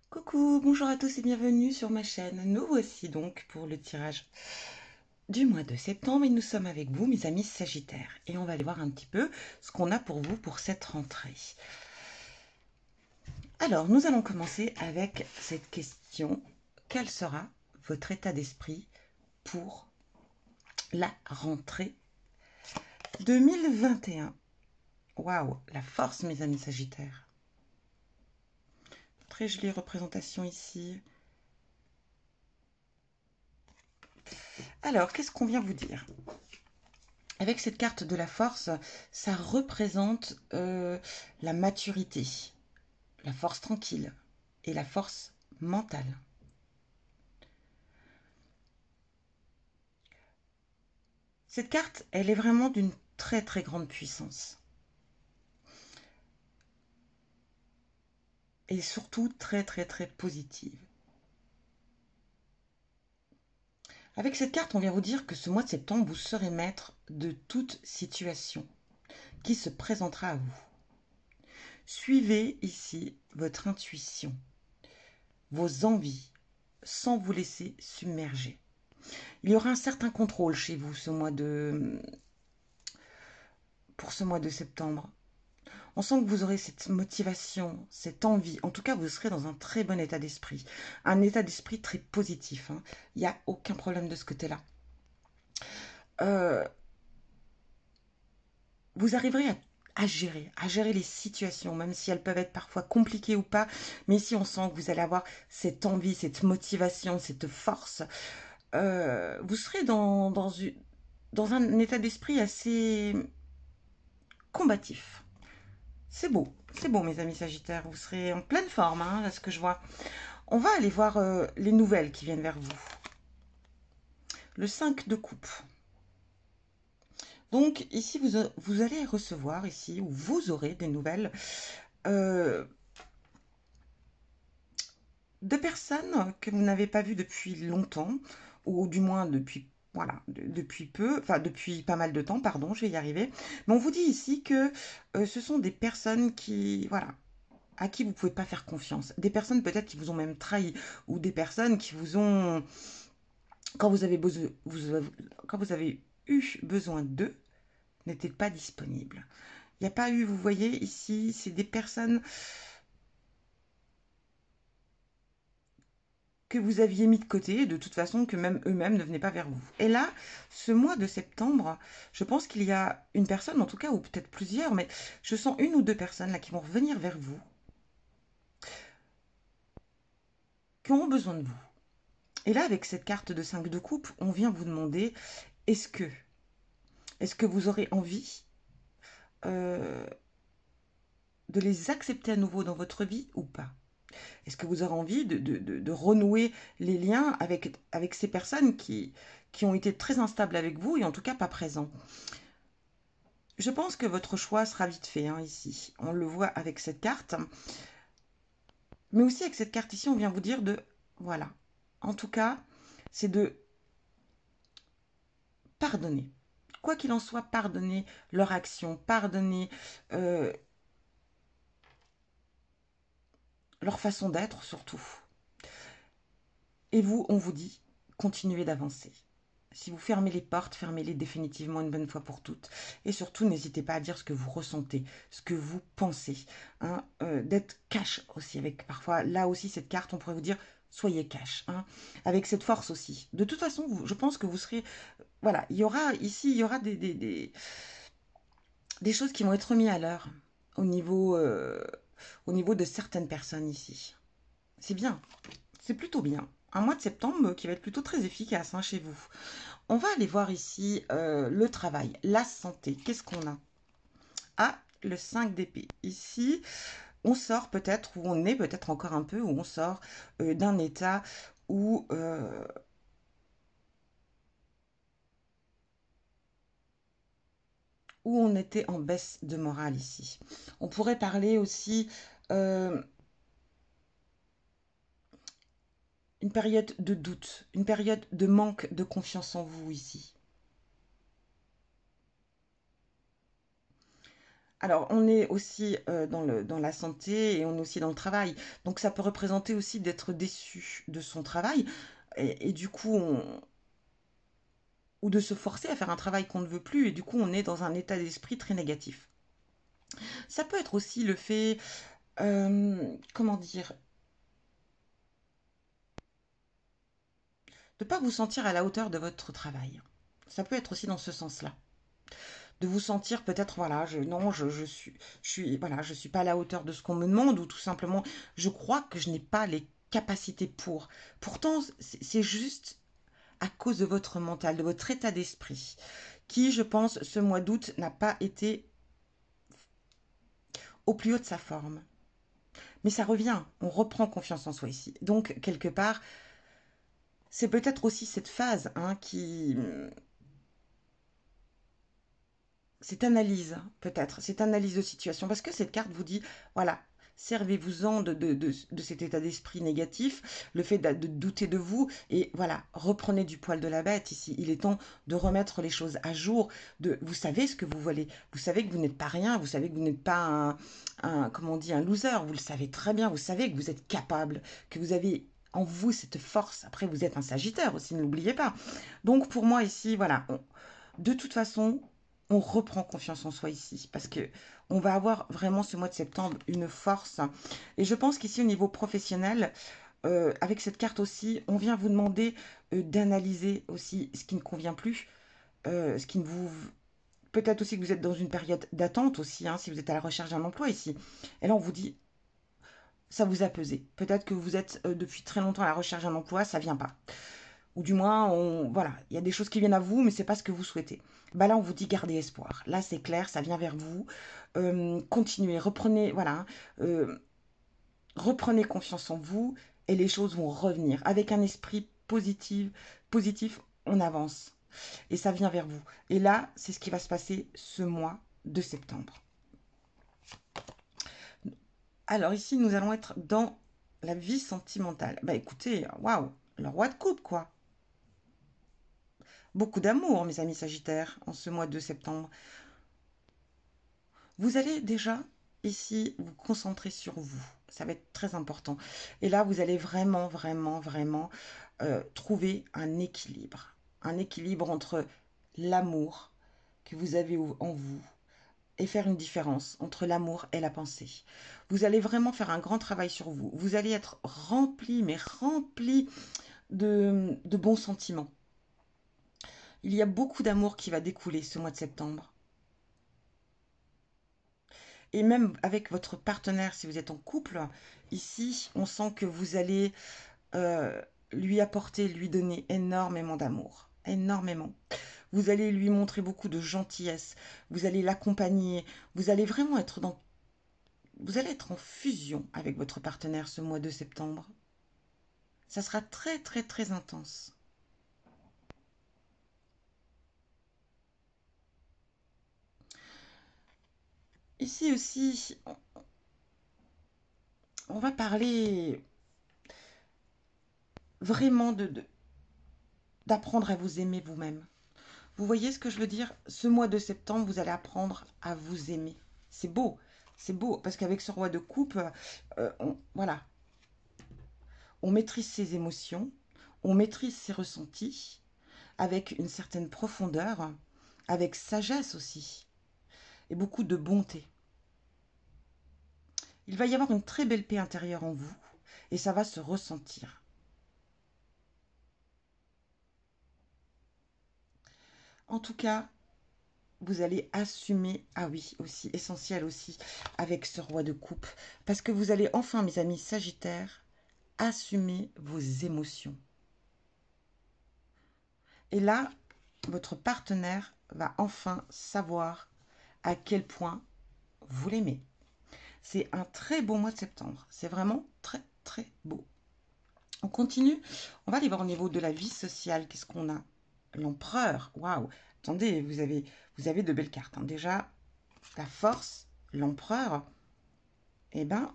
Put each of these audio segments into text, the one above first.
Coucou, bonjour à tous et bienvenue sur ma chaîne. Nous voici donc pour le tirage du mois de septembre et nous sommes avec vous mes amis Sagittaires et on va aller voir un petit peu ce qu'on a pour vous pour cette rentrée. Alors nous allons commencer avec cette question. Quel sera votre état d'esprit pour la rentrée 2021? Waouh, la force mes amis Sagittaires. Très jolie représentation ici. Alors, qu'est-ce qu'on vient vous dire? Avec cette carte de la force, ça représente la maturité, la force tranquille et la force mentale. Cette carte, elle est vraiment d'une très très grande puissance. Et surtout très très très positive. Avec cette carte, on vient vous dire que ce mois de septembre, vous serez maître de toute situation qui se présentera à vous. Suivez ici votre intuition, vos envies, sans vous laisser submerger. Il y aura un certain contrôle chez vous pour ce mois de septembre. On sent que vous aurez cette motivation, cette envie. En tout cas, vous serez dans un très bon état d'esprit. Un état d'esprit très positif. Hein. Il n'y a aucun problème de ce côté-là. Vous arriverez à gérer les situations, même si elles peuvent être parfois compliquées ou pas. Mais ici, on sent que vous allez avoir cette envie, cette motivation, cette force. Vous serez dans un état d'esprit assez combatif. C'est beau mes amis Sagittaires, vous serez en pleine forme, hein, à ce que je vois. On va aller voir les nouvelles qui viennent vers vous. Le 5 de coupe. Donc ici, vous allez recevoir, ici, ou vous aurez des nouvelles euh, de personnes que vous n'avez pas vues depuis longtemps, ou du moins depuis, voilà, depuis peu, enfin depuis pas mal de temps, pardon, je vais y arriver. Mais on vous dit ici que ce sont des personnes qui, voilà, à qui vous ne pouvez pas faire confiance. Des personnes peut-être qui vous ont même trahi, ou des personnes qui vous ont, quand vous avez, quand vous avez eu besoin d'eux, n'étaient pas disponibles. Il n'y a pas eu, vous voyez, ici, c'est des personnes que vous aviez mis de côté, de toute façon, que même eux-mêmes ne venaient pas vers vous. Et là, ce mois de septembre, je pense qu'il y a une personne, en tout cas, ou peut-être plusieurs, mais je sens une ou deux personnes là qui vont revenir vers vous, qui auront besoin de vous. Et là, avec cette carte de 5 de coupe, on vient vous demander, est-ce que est-ce que vous aurez envie euh, de les accepter à nouveau dans votre vie ou pas? Est-ce que vous aurez envie de renouer les liens avec ces personnes qui ont été très instables avec vous et en tout cas pas présents? Je pense que votre choix sera vite fait, hein, ici. On le voit avec cette carte. Mais aussi avec cette carte ici, on vient vous dire de... Voilà. En tout cas, c'est de pardonner. Quoi qu'il en soit, pardonner leur action, pardonner euh, leur façon d'être surtout. Et vous, on vous dit, continuez d'avancer. Si vous fermez les portes, fermez-les définitivement une bonne fois pour toutes. Et surtout, n'hésitez pas à dire ce que vous ressentez, ce que vous pensez. Hein, d'être cash aussi. Avec parfois, là aussi, cette carte, on pourrait vous dire, soyez cash. Hein, avec cette force aussi. De toute façon, je pense que vous serez... Voilà, il y aura ici, il y aura des choses qui vont être mises à l'heure au niveau de certaines personnes ici. C'est bien, c'est plutôt bien. Un mois de septembre qui va être plutôt très efficace, hein, chez vous. On va aller voir ici le travail, la santé. Qu'est-ce qu'on a? Ah, le 5 d'épée. Ici, on sort peut-être, ou on est peut-être encore un peu, où on sort d'un état où, où on était en baisse de morale ici. On pourrait parler aussi euh, une période de doute, une période de manque de confiance en vous ici. Alors, on est aussi dans la santé et on est aussi dans le travail. Donc, ça peut représenter aussi d'être déçu de son travail et du coup, ou de se forcer à faire un travail qu'on ne veut plus et du coup, on est dans un état d'esprit très négatif. Ça peut être aussi le fait, comment dire, de ne pas vous sentir à la hauteur de votre travail. Ça peut être aussi dans ce sens-là. De vous sentir peut-être, voilà, non, voilà, je suis pas à la hauteur de ce qu'on me demande ou tout simplement, je crois que je n'ai pas les capacités pour. Pourtant, c'est juste à cause de votre mental, de votre état d'esprit, qui, je pense, ce mois d'août n'a pas été au plus haut de sa forme. Mais ça revient, on reprend confiance en soi ici. Donc, quelque part, c'est peut-être aussi cette phase qui, cette analyse, peut-être, cette analyse de situation, parce que cette carte vous dit, voilà, servez-vous-en de cet état d'esprit négatif, le fait de douter de vous, et voilà, reprenez du poil de la bête ici. Il est temps de remettre les choses à jour, vous savez ce que vous voulez, vous savez que vous n'êtes pas rien, vous savez que vous n'êtes pas comment on dit, un loser, vous le savez très bien, vous savez que vous êtes capable, que vous avez en vous cette force. Après, vous êtes un Sagittaire aussi, ne l'oubliez pas. Donc pour moi ici, voilà, de toute façon, on reprend confiance en soi ici parce que on va avoir vraiment ce mois de septembre une force. Et je pense qu'ici au niveau professionnel, avec cette carte aussi, on vient vous demander d'analyser aussi ce qui ne convient plus, ce qui ne vous... Peut-être aussi que vous êtes dans une période d'attente aussi, hein, si vous êtes à la recherche d'un emploi ici. Et là, on vous dit, ça vous a pesé. Peut-être que vous êtes depuis très longtemps à la recherche d'un emploi, ça vient pas. Ou du moins, voilà, il y a des choses qui viennent à vous, mais c'est pas ce que vous souhaitez. Bah là, on vous dit gardez espoir. Là, c'est clair, ça vient vers vous. Continuez, reprenez, voilà, euh, reprenez confiance en vous et les choses vont revenir. Avec un esprit positif, on avance et ça vient vers vous. Et là, c'est ce qui va se passer ce mois de septembre. Alors ici, nous allons être dans la vie sentimentale. Bah écoutez, waouh, le roi de coupe, quoi. Beaucoup d'amour, mes amis Sagittaires, en ce mois de septembre. Vous allez déjà ici vous concentrer sur vous. Ça va être très important. Et là, vous allez vraiment trouver un équilibre. Un équilibre entre l'amour que vous avez en vous et faire une différence entre l'amour et la pensée. Vous allez vraiment faire un grand travail sur vous. Vous allez être rempli, mais rempli de bons sentiments. Il y a beaucoup d'amour qui va découler ce mois de septembre. Et même avec votre partenaire, si vous êtes en couple, ici, on sent que vous allez euh, lui apporter, lui donner énormément d'amour. Énormément. Vous allez lui montrer beaucoup de gentillesse. Vous allez l'accompagner. Vous allez vraiment être dans... Vous allez être en fusion avec votre partenaire ce mois de septembre. Ça sera très intense. Ici aussi, on va parler vraiment d'apprendre à vous aimer vous-même. Vous voyez ce que je veux dire? Ce mois de septembre, vous allez apprendre à vous aimer. C'est beau, parce qu'avec ce roi de coupe, voilà, on maîtrise ses émotions, on maîtrise ses ressentis, avec une certaine profondeur, avec sagesse aussi, et beaucoup de bonté. Il va y avoir une très belle paix intérieure en vous, et ça va se ressentir. En tout cas, vous allez assumer, ah oui, aussi, essentiel aussi, avec ce roi de coupe, parce que vous allez enfin, mes amis Sagittaires, assumer vos émotions. Et là, votre partenaire va enfin savoir à quel point vous l'aimez. C'est un très beau mois de septembre. C'est vraiment très beau. On continue. On va aller voir au niveau de la vie sociale. Qu'est-ce qu'on a? L'empereur. Waouh. Attendez, vous avez de belles cartes, hein. Déjà, la force, l'empereur. Eh ben,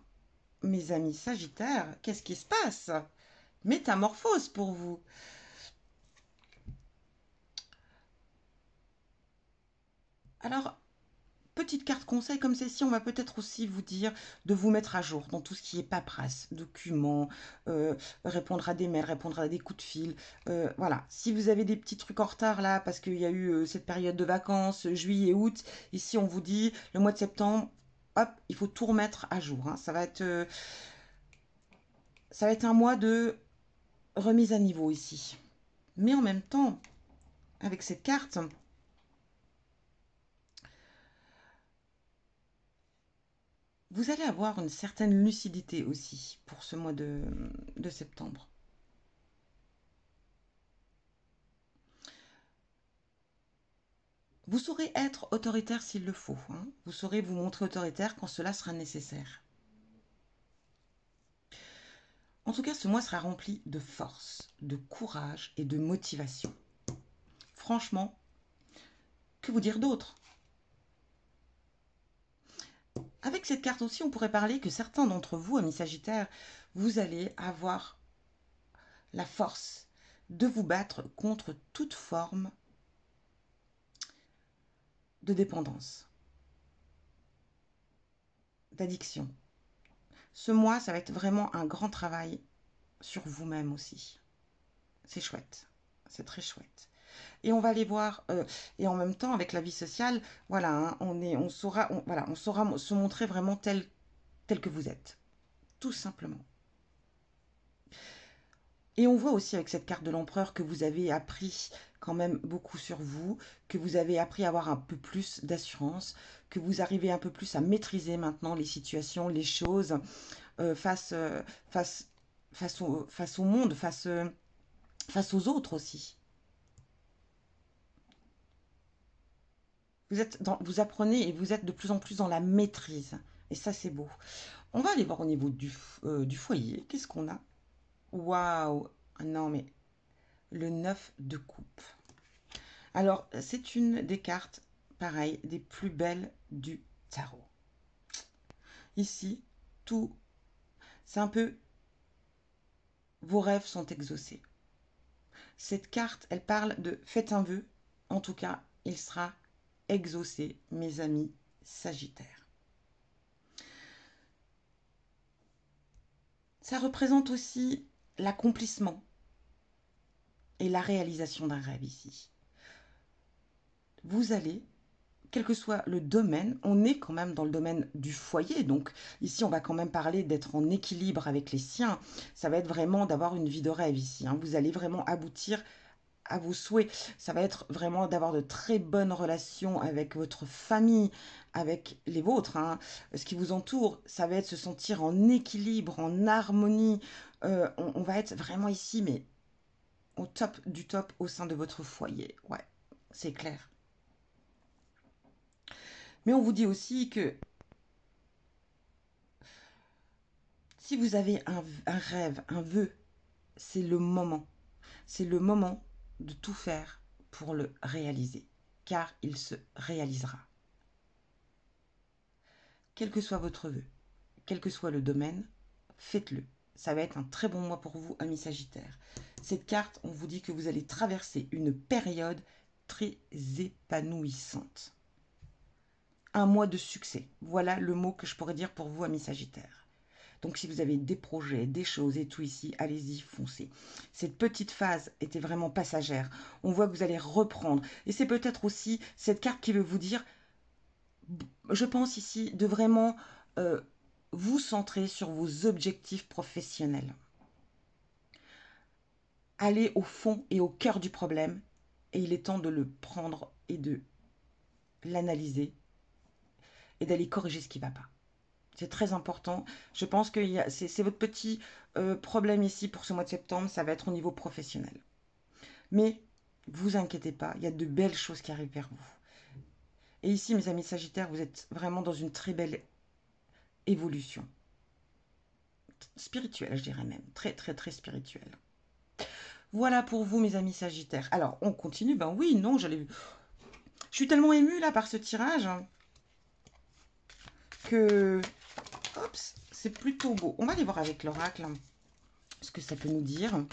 mes amis Sagittaires, qu'est-ce qui se passe? Métamorphose pour vous. Alors, petite carte conseil comme celle-ci, on va peut-être aussi vous dire de vous mettre à jour dans tout ce qui est paperasse, documents, répondre à des mails, répondre à des coups de fil. Voilà, si vous avez des petits trucs en retard là, parce qu'il y a eu cette période de vacances, juillet, août, ici on vous dit le mois de septembre, hop, il faut tout remettre à jour, hein. Ça va être un mois de remise à niveau ici. Mais en même temps, avec cette carte, vous allez avoir une certaine lucidité aussi pour ce mois de septembre. Vous saurez être autoritaire s'il le faut, hein. Vous saurez vous montrer autoritaire quand cela sera nécessaire. En tout cas, ce mois sera rempli de force, de courage et de motivation. Franchement, que vous dire d'autre? Avec cette carte aussi, on pourrait parler que certains d'entre vous, amis Sagittaires, vous allez avoir la force de vous battre contre toute forme de dépendance, d'addiction. Ce mois, ça va être vraiment un grand travail sur vous-même aussi. C'est chouette, c'est très chouette. Et on va aller voir, et en même temps, avec la vie sociale, voilà, hein, voilà, on saura se montrer vraiment tel que vous êtes, tout simplement. Et on voit aussi avec cette carte de l'empereur que vous avez appris quand même beaucoup sur vous, que vous avez appris à avoir un peu plus d'assurance, que vous arrivez un peu plus à maîtriser maintenant les situations, les choses, face, face, face au monde, face aux autres aussi. Vous apprenez et vous êtes de plus en plus dans la maîtrise. Et ça, c'est beau. On va aller voir au niveau du foyer. Qu'est-ce qu'on a? Waouh! Ah non, mais le 9 de coupe. Alors, c'est une des cartes, pareil, des plus belles du tarot. Ici, tout, c'est un peu, vos rêves sont exaucés. Cette carte, elle parle de faites un vœu. En tout cas, il sera exaucé, mes amis Sagittaires. Ça représente aussi l'accomplissement et la réalisation d'un rêve ici. Vous allez, quel que soit le domaine, on est quand même dans le domaine du foyer, donc ici on va quand même parler d'être en équilibre avec les siens, ça va être vraiment d'avoir une vie de rêve ici, hein. Vous allez vraiment aboutir à vos souhaits, ça va être vraiment d'avoir de très bonnes relations avec votre famille, avec les vôtres, hein, ce qui vous entoure, ça va être se sentir en équilibre, en harmonie, on va être vraiment ici, mais au top du top au sein de votre foyer, ouais, c'est clair. Mais on vous dit aussi que si vous avez un rêve, un vœu, c'est le moment. C'est le moment de tout faire pour le réaliser, car il se réalisera. Quel que soit votre vœu, quel que soit le domaine, faites-le. Ça va être un très bon mois pour vous, amis Sagittaires. Cette carte, on vous dit que vous allez traverser une période très épanouissante. Un mois de succès. Voilà le mot que je pourrais dire pour vous, amis Sagittaires. Donc si vous avez des projets, des choses et tout ici, allez-y, foncez. Cette petite phase était vraiment passagère. On voit que vous allez reprendre. Et c'est peut-être aussi cette carte qui veut vous dire, je pense ici, de vraiment vous centrer sur vos objectifs professionnels. Allez au fond et au cœur du problème. Et il est temps de le prendre et de l'analyser et d'aller corriger ce qui ne va pas. C'est très important. Je pense que c'est votre petit problème ici pour ce mois de septembre. Ça va être au niveau professionnel. Mais vous inquiétez pas, il y a de belles choses qui arrivent vers vous. Et ici, mes amis Sagittaires, vous êtes vraiment dans une très belle évolution. Spirituelle, je dirais même. Très, très, très spirituelle. Voilà pour vous, mes amis Sagittaires. Alors, on continue. Ben oui, non, je l'ai vu. Je suis tellement émue là par ce tirage que... Oups, c'est plutôt beau. On va aller voir avec l'oracle ce que ça peut nous dire.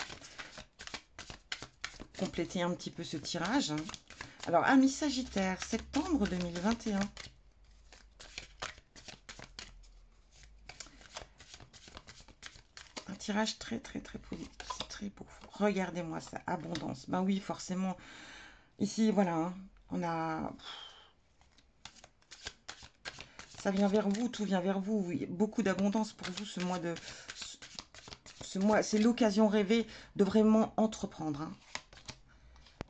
Compléter un petit peu ce tirage. Alors, amis Sagittaire, septembre 2021. tirage très, très, très positif. C'est très beau. Regardez-moi ça. Abondance. Ben oui, forcément. Ici, voilà. Hein, on a... Ça vient vers vous, tout vient vers vous. Oui, beaucoup d'abondance pour vous ce mois de... Ce mois, c'est l'occasion rêvée de vraiment entreprendre. Hein.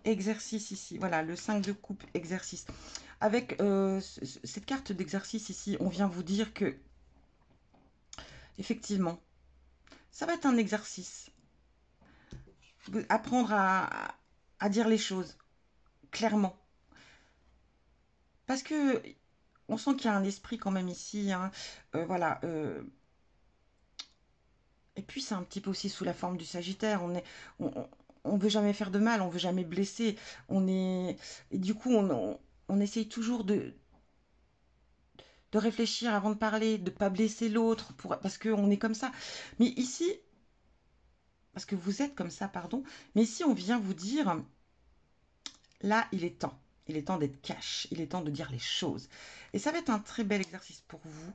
Exercice ici. Voilà, le 5 de coupe, exercice. Avec cette carte d'exercice ici, on vient vous dire que, effectivement, ça va être un exercice. Apprendre à dire les choses clairement. Parce que on sent qu'il y a un esprit quand même ici. Hein. Voilà. Et puis c'est un petit peu aussi sous la forme du Sagittaire. On veut jamais faire de mal, on veut jamais blesser. Et du coup, on essaye toujours de réfléchir avant de parler, de ne pas blesser l'autre, parce qu'on est comme ça. Mais ici, parce que vous êtes comme ça, pardon, mais ici on vient vous dire, là il est temps. Il est temps d'être cash, il est temps de dire les choses. Et ça va être un très bel exercice pour vous.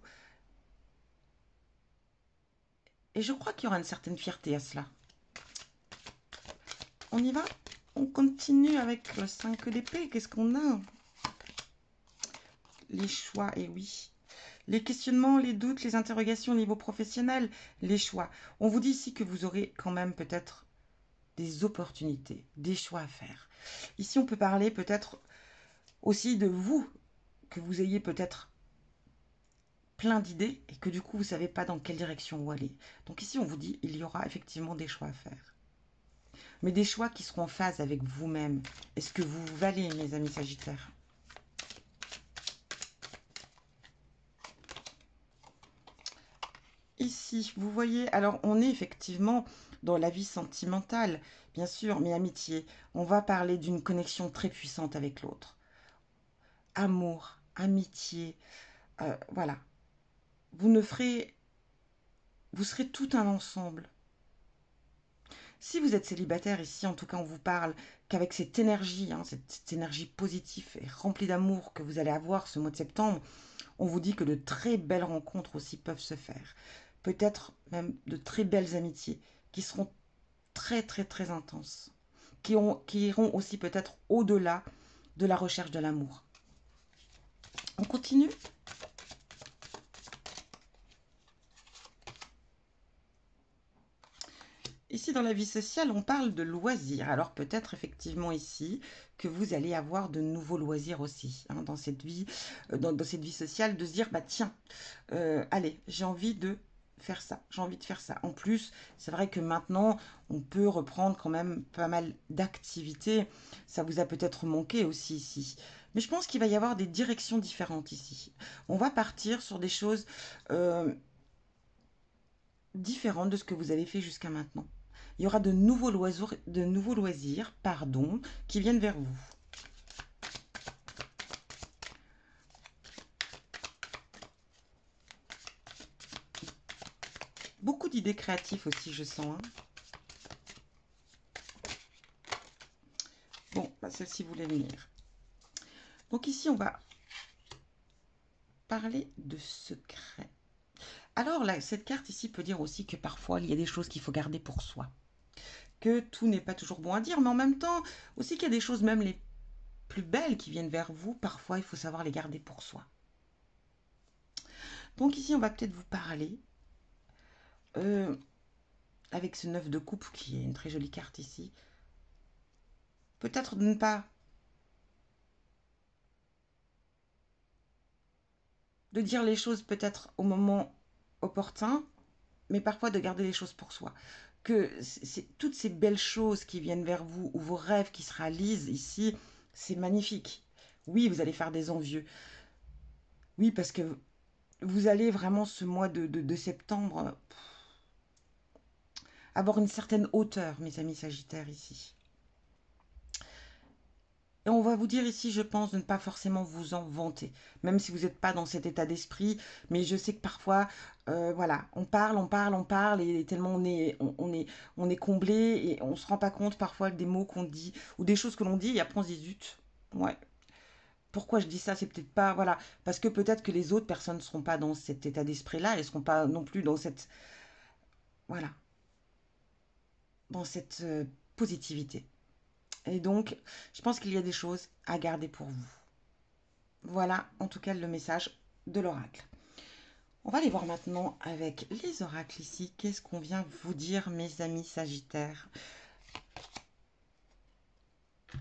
Et je crois qu'il y aura une certaine fierté à cela. On y va? On continue avec le 5 d'épée. Qu'est-ce qu'on a? Les choix, et oui. Les questionnements, les doutes, les interrogations au niveau professionnel, les choix. On vous dit ici que vous aurez quand même peut-être des opportunités, des choix à faire. Ici, on peut parler peut-être aussi de vous, que vous ayez peut-être plein d'idées et que du coup, vous ne savez pas dans quelle direction où aller. Donc ici, on vous dit il y aura effectivement des choix à faire. Mais des choix qui seront en phase avec vous-même. Est-ce que vous valez, mes amis Sagittaires? Ici, vous voyez, alors on est effectivement dans la vie sentimentale, bien sûr, mais amitié. On va parler d'une connexion très puissante avec l'autre. Amour, amitié, voilà. Vous ne ferez, vous serez tout un ensemble. Si vous êtes célibataire ici, en tout cas, on vous parle qu'avec cette énergie, hein, cette énergie positive et remplie d'amour que vous allez avoir ce mois de septembre, on vous dit que de très belles rencontres aussi peuvent se faire. Peut-être même de très belles amitiés qui seront très très très intenses, qui iront aussi peut-être au-delà de la recherche de l'amour. On continue. Ici, dans la vie sociale, on parle de loisirs. Alors peut-être effectivement ici que vous allez avoir de nouveaux loisirs aussi hein, dans cette vie, dans cette vie sociale, de se dire bah tiens, allez, j'ai envie de faire ça, j'ai envie de faire ça. En plus, c'est vrai que maintenant, on peut reprendre quand même pas mal d'activités. Ça vous a peut-être manqué aussi ici. Mais je pense qu'il va y avoir des directions différentes ici. On va partir sur des choses différentes de ce que vous avez fait jusqu'à maintenant. Il y aura de nouveaux loisirs, pardon, qui viennent vers vous. Beaucoup d'idées créatives aussi, je sens. Hein. Bon, bah, celle-ci voulait venir. Donc ici, on va parler de secrets. Alors, là, cette carte ici peut dire aussi que parfois, il y a des choses qu'il faut garder pour soi. Que tout n'est pas toujours bon à dire, mais en même temps, aussi qu'il y a des choses, même les plus belles qui viennent vers vous, parfois, il faut savoir les garder pour soi. Donc ici, on va peut-être vous parler avec ce 9 de coupe, qui est une très jolie carte ici. Peut-être de ne pas... de dire les choses peut-être au moment opportun, mais parfois de garder les choses pour soi. Que toutes ces belles choses qui viennent vers vous, ou vos rêves qui se réalisent ici, c'est magnifique. Oui, vous allez faire des envieux. Oui, parce que vous allez vraiment ce mois de septembre avoir une certaine hauteur, mes amis Sagittaires, ici. Et on va vous dire ici, je pense, de ne pas forcément vous en vanter, même si vous n'êtes pas dans cet état d'esprit. Mais je sais que parfois, voilà, on parle, on parle, on parle, et tellement on est comblé, et on ne se rend pas compte parfois des mots qu'on dit, ou des choses que l'on dit, et après on se dit, zut, ouais. Pourquoi je dis ça? C'est peut-être pas, voilà, parce que peut-être que les autres personnes ne seront pas dans cet état d'esprit-là, elles ne seront pas non plus dans cette, voilà. dans cette positivité. Et donc, je pense qu'il y a des choses à garder pour vous. Voilà, en tout cas, le message de l'oracle. On va aller voir maintenant avec les oracles ici. Qu'est-ce qu'on vient vous dire, mes amis Sagittaires?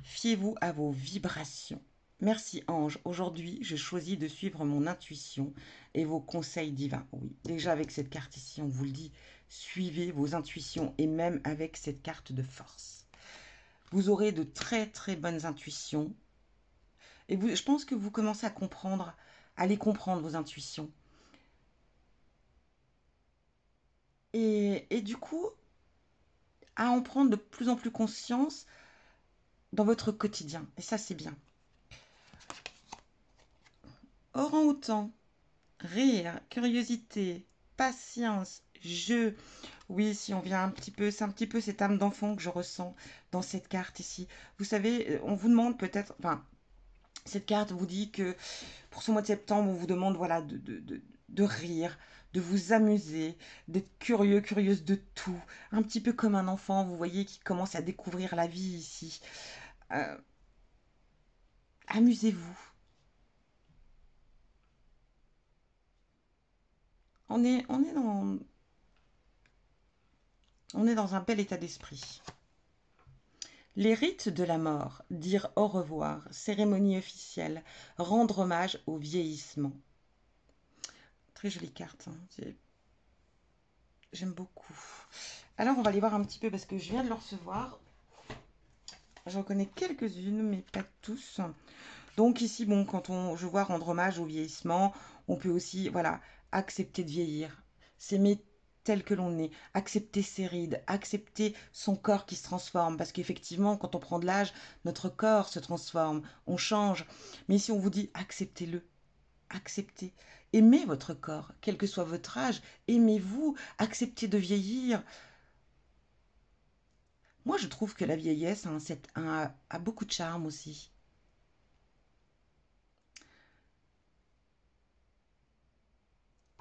Fiez-vous à vos vibrations. Merci ange, aujourd'hui je choisis de suivre mon intuition et vos conseils divins. Oui, déjà avec cette carte ici, on vous le dit, suivez vos intuitions et même avec cette carte de force. Vous aurez de très très bonnes intuitions et je pense que vous commencez à comprendre, à les comprendre vos intuitions. Et du coup, à en prendre de plus en plus conscience dans votre quotidien. Et ça, c'est bien. Orang-outan, rire, curiosité, patience, jeu. Oui, si on vient un petit peu, c'est un petit peu cette âme d'enfant que je ressens dans cette carte ici. Vous savez, on vous demande peut-être, enfin, cette carte vous dit que pour ce mois de septembre, on vous demande voilà, de rire, de vous amuser, d'être curieux, curieuse de tout. Un petit peu comme un enfant, vous voyez, qui commence à découvrir la vie ici. Euh, Amusez-vous. On est dans un bel état d'esprit. Les rites de la mort, dire au revoir, cérémonie officielle, rendre hommage au vieillissement. Très jolie carte, hein. J'aime beaucoup. Alors on va aller voir un petit peu parce que je viens de le recevoir. J'en connais quelques-unes, mais pas tous. Donc ici, bon, je vois rendre hommage au vieillissement, on peut aussi, voilà, accepter de vieillir, s'aimer tel que l'on est, accepter ses rides, accepter son corps qui se transforme, parce qu'effectivement, quand on prend de l'âge, notre corps se transforme, on change. Mais ici, on vous dit, acceptez-le, acceptez. Aimez votre corps, quel que soit votre âge, aimez-vous, acceptez de vieillir. Moi, je trouve que la vieillesse a beaucoup de charme aussi.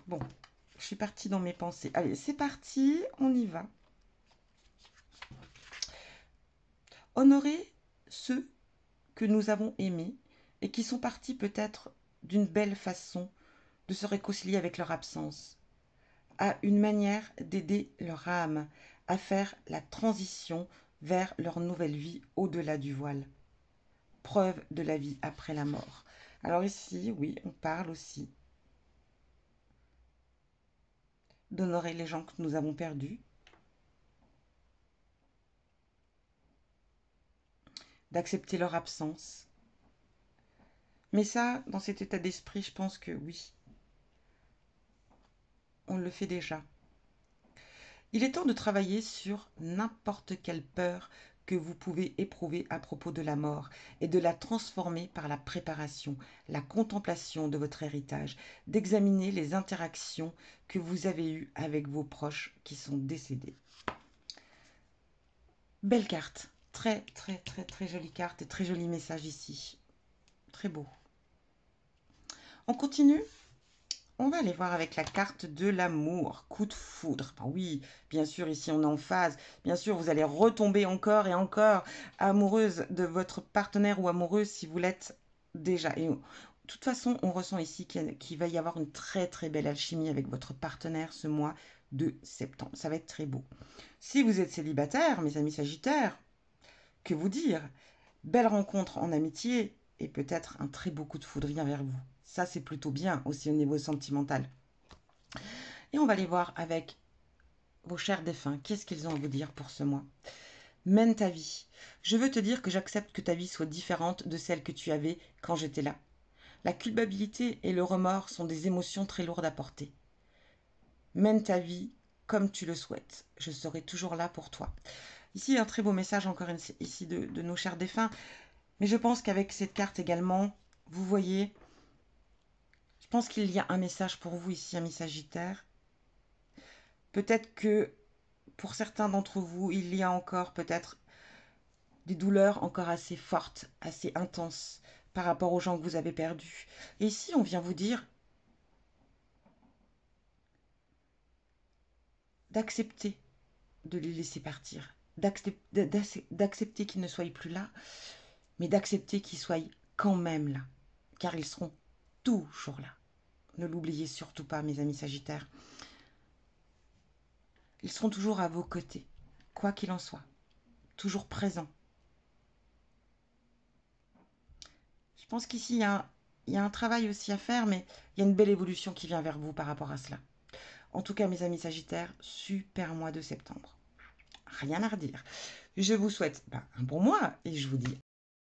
Bon, je suis partie dans mes pensées. Allez, c'est parti, on y va. Honorer ceux que nous avons aimés et qui sont partis peut-être d'une belle façon de se réconcilier avec leur absence, à une manière d'aider leur âme à faire la transition vers leur nouvelle vie au-delà du voile. Preuve de la vie après la mort. Alors ici, oui, on parle aussi d'honorer les gens que nous avons perdus, d'accepter leur absence. Mais ça, dans cet état d'esprit, je pense que oui, on le fait déjà. Il est temps de travailler sur n'importe quelle peur que vous pouvez éprouver à propos de la mort et de la transformer par la préparation, la contemplation de votre héritage, d'examiner les interactions que vous avez eues avec vos proches qui sont décédés. Belle carte, très très très très jolie carte et très joli message ici, très beau. On continue. On va aller voir avec la carte de l'amour, coup de foudre. Ben oui, bien sûr, ici on est en phase. Bien sûr, vous allez retomber encore et encore amoureuse de votre partenaire ou amoureuse si vous l'êtes déjà. Et de toute façon, on ressent ici qu'il va y avoir une très très belle alchimie avec votre partenaire ce mois de septembre. Ça va être très beau. Si vous êtes célibataire, mes amis sagittaires, que vous dire? Belle rencontre en amitié et peut-être un très beau coup de foudre vient vers vous. Ça, c'est plutôt bien aussi au niveau sentimental. Et on va aller voir avec vos chers défunts, qu'est-ce qu'ils ont à vous dire pour ce mois. Mène ta vie. Je veux te dire que j'accepte que ta vie soit différente de celle que tu avais quand j'étais là. La culpabilité et le remords sont des émotions très lourdes à porter. Mène ta vie comme tu le souhaites. Je serai toujours là pour toi. Ici, un très beau message encore ici de nos chers défunts. Mais je pense qu'avec cette carte également, vous voyez, je pense qu'il y a un message pour vous ici, amis Sagittaires. Peut-être que pour certains d'entre vous, il y a encore peut-être des douleurs encore assez fortes, assez intenses par rapport aux gens que vous avez perdus. Et ici, on vient vous dire d'accepter de les laisser partir d'accepter qu'ils ne soient plus là, mais d'accepter qu'ils soient quand même là, car ils seront toujours là. Ne l'oubliez surtout pas, mes amis Sagittaires. Ils seront toujours à vos côtés, quoi qu'il en soit, toujours présents. Je pense qu'ici, il y a un travail aussi à faire, mais il y a une belle évolution qui vient vers vous par rapport à cela. En tout cas, mes amis Sagittaires, super mois de septembre. Rien à redire. Je vous souhaite un bon mois et je vous dis